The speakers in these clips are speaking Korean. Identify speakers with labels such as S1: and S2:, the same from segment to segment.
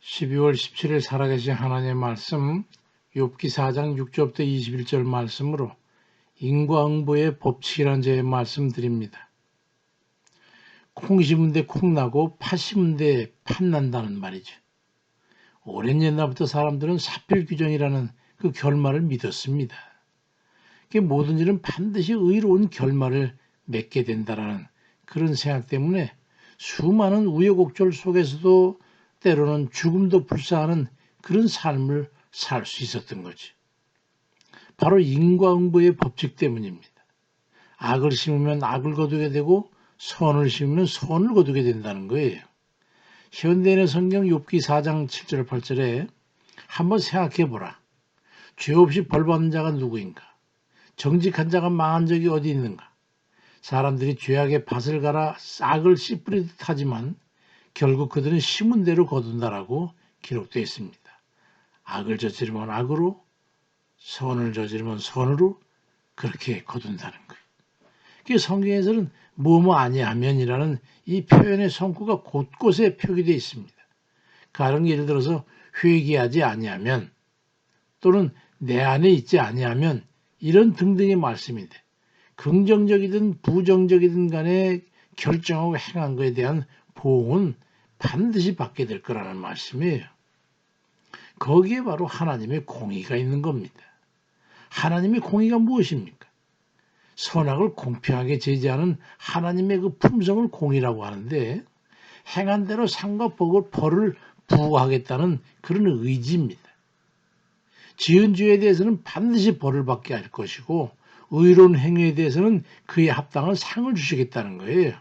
S1: 12월 17일 살아계신 하나님의 말씀 욥기 4장 6절부터 21절 말씀으로 인과응보의 법칙이라는 제의 말씀 드립니다. 콩 심은 데 콩 나고 팥 심은 데 팥 난다는 말이죠. 오랜 옛날부터 사람들은 사필귀정이라는 그 결말을 믿었습니다. 모든 일은 반드시 의로운 결말을 맺게 된다는 그런 생각 때문에 수많은 우여곡절 속에서도 때로는 죽음도 불사하는 그런 삶을 살 수 있었던 거지. 바로 인과응보의 법칙 때문입니다. 악을 심으면 악을 거두게 되고 선을 심으면 선을 거두게 된다는 거예요. 현대인의 성경 욥기 4장 7절 8절에 한번 생각해 보라. 죄 없이 벌받는 자가 누구인가? 정직한 자가 망한 적이 어디 있는가? 사람들이 죄악의 밭을 갈아 싹을 씨 뿌리듯 하지만 결국 그들은 심은 대로 거둔다라고 기록되어 있습니다. 악을 저지르면 악으로, 선을 저지르면 선으로 그렇게 거둔다는 거예요. 성경에서는 뭐뭐 아니하면이라는 이 표현의 성구가 곳곳에 표기되어 있습니다. 가령 예를 들어서 회개하지 아니하면 또는 내 안에 있지 아니하면 이런 등등의 말씀인데 긍정적이든 부정적이든 간에 결정하고 행한 것에 대한 보응은 반드시 받게 될 거라는 말씀이에요. 거기에 바로 하나님의 공의가 있는 겁니다. 하나님의 공의가 무엇입니까? 선악을 공평하게 제재하는 하나님의 그 품성을 공의라고 하는데 행한 대로 상과 벌을 부과하겠다는 그런 의지입니다. 지은 죄에 대해서는 반드시 벌을 받게 할 것이고 의로운 행위에 대해서는 그에 합당한 상을 주시겠다는 거예요.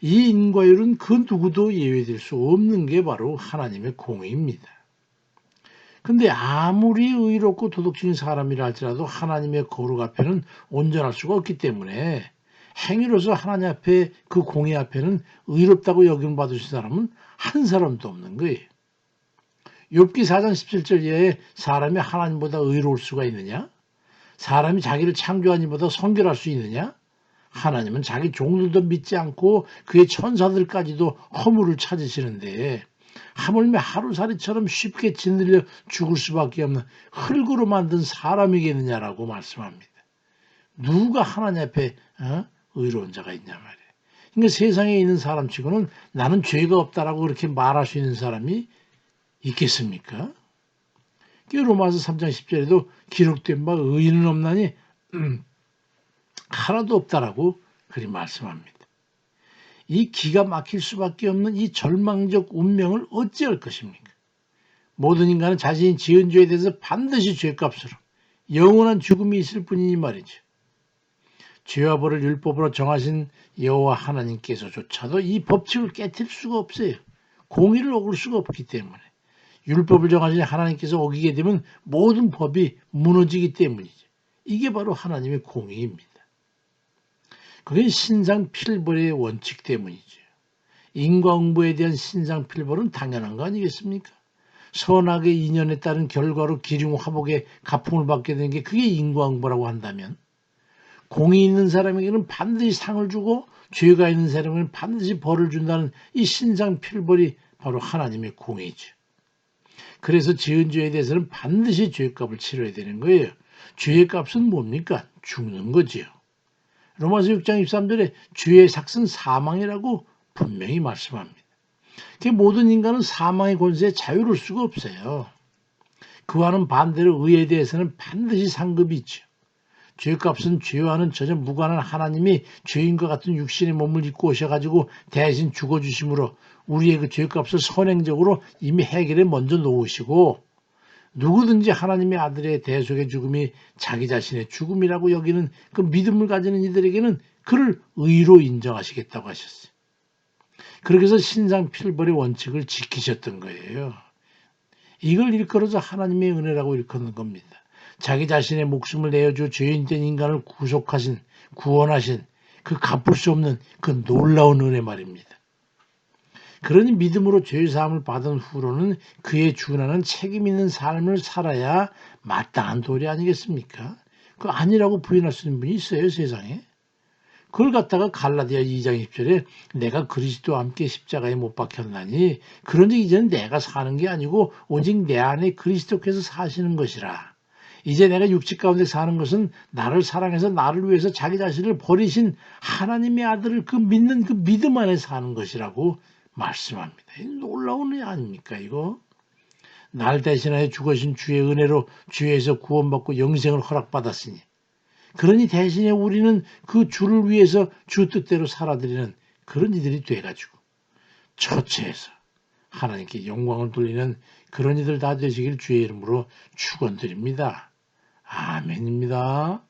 S1: 이 인과율은 그 누구도 예외될 수 없는 게 바로 하나님의 공의입니다. 근데 아무리 의롭고 도덕적인 사람이라 할지라도 하나님의 거룩 앞에는 온전할 수가 없기 때문에 행위로서 하나님 앞에 그 공의 앞에는 의롭다고 여김을 받으신 사람은 한 사람도 없는 거예요. 욥기 4장 17절 이하에 사람이 하나님보다 의로울 수가 있느냐? 사람이 자기를 창조한 이보다 성결할 수 있느냐? 하나님은 자기 종들도 믿지 않고 그의 천사들까지도 허물을 찾으시는데 하물며 하루살이처럼 쉽게 짓눌려 죽을 수밖에 없는 흙으로 만든 사람이겠느냐라고 말씀합니다. 누가 하나님 앞에 의로운 자가 있냐 말이에요. 그러니까 세상에 있는 사람치고는 나는 죄가 없다라고 그렇게 말할 수 있는 사람이 있겠습니까? 로마서 3장 10절에도 기록된 바 의인은 없나니 하나도 없다라고 그리 말씀합니다. 이 기가 막힐 수밖에 없는 이 절망적 운명을 어찌할 것입니까? 모든 인간은 자신이 지은 죄에 대해서 반드시 죄값으로 영원한 죽음이 있을 뿐이니 말이죠. 죄와 벌을 율법으로 정하신 여호와 하나님께서조차도 이 법칙을 깨뜨릴 수가 없어요. 공의를 어길 수가 없기 때문에. 율법을 정하신 하나님께서 어기게 되면 모든 법이 무너지기 때문이죠. 이게 바로 하나님의 공의입니다. 그게 신상필벌의 원칙 때문이죠. 인과응보에 대한 신상필벌은 당연한 거 아니겠습니까? 선악의 인연에 따른 결과로 기륭화복의 가품을 받게 되는 게 그게 인과응보라고 한다면 공의 있는 사람에게는 반드시 상을 주고 죄가 있는 사람에게는 반드시 벌을 준다는 이 신상필벌이 바로 하나님의 공의죠. 그래서 지은 죄에 대해서는 반드시 죄값을 치러야 되는 거예요. 죄의 값은 뭡니까? 죽는 거지요. 로마서 6장 23절에 죄의 삭은 사망이라고 분명히 말씀합니다. 모든 인간은 사망의 권세에 자유로울 수가 없어요. 그와는 반대로 의에 대해서는 반드시 상급이 있죠. 죄값은 죄와는 전혀 무관한 하나님이 죄인과 같은 육신의 몸을 입고 오셔가지고 대신 죽어주심으로 우리의 그 죄값을 선행적으로 이미 해결해 먼저 놓으시고 누구든지 하나님의 아들의 대속의 죽음이 자기 자신의 죽음이라고 여기는 그 믿음을 가지는 이들에게는 그를 의로 인정하시겠다고 하셨어요. 그렇게 해서 신상필벌의 원칙을 지키셨던 거예요. 이걸 일컬어서 하나님의 은혜라고 일컫는 겁니다. 자기 자신의 목숨을 내어줘 죄인된 인간을 구원하신 그 갚을 수 없는 그 놀라운 은혜 말입니다. 그러니 믿음으로 죄사함을 받은 후로는 그에 준하는 책임 있는 삶을 살아야 마땅한 도리 아니겠습니까? 그 아니라고 부인할 수 있는 분이 있어요, 세상에. 그걸 갖다가 갈라디아 2장 10절에 내가 그리스도와 함께 십자가에 못 박혔나니 그런즉 이제는 내가 사는 게 아니고 오직 내 안에 그리스도께서 사시는 것이라. 이제 내가 육체 가운데 사는 것은 나를 사랑해서 나를 위해서 자기 자신을 버리신 하나님의 아들을 그 믿는 그 믿음 안에 사는 것이라고 말씀합니다. 놀라운 일 아닙니까 이거? 날 대신하여 죽으신 주의 은혜로 죄에서 구원받고 영생을 허락받았으니 그러니 대신에 우리는 그 주를 위해서 주 뜻대로 살아드리는 그런 이들이 돼가지고 처체에서 하나님께 영광을 돌리는 그런 이들 다 되시길 주의 이름으로 축원드립니다. 아멘입니다.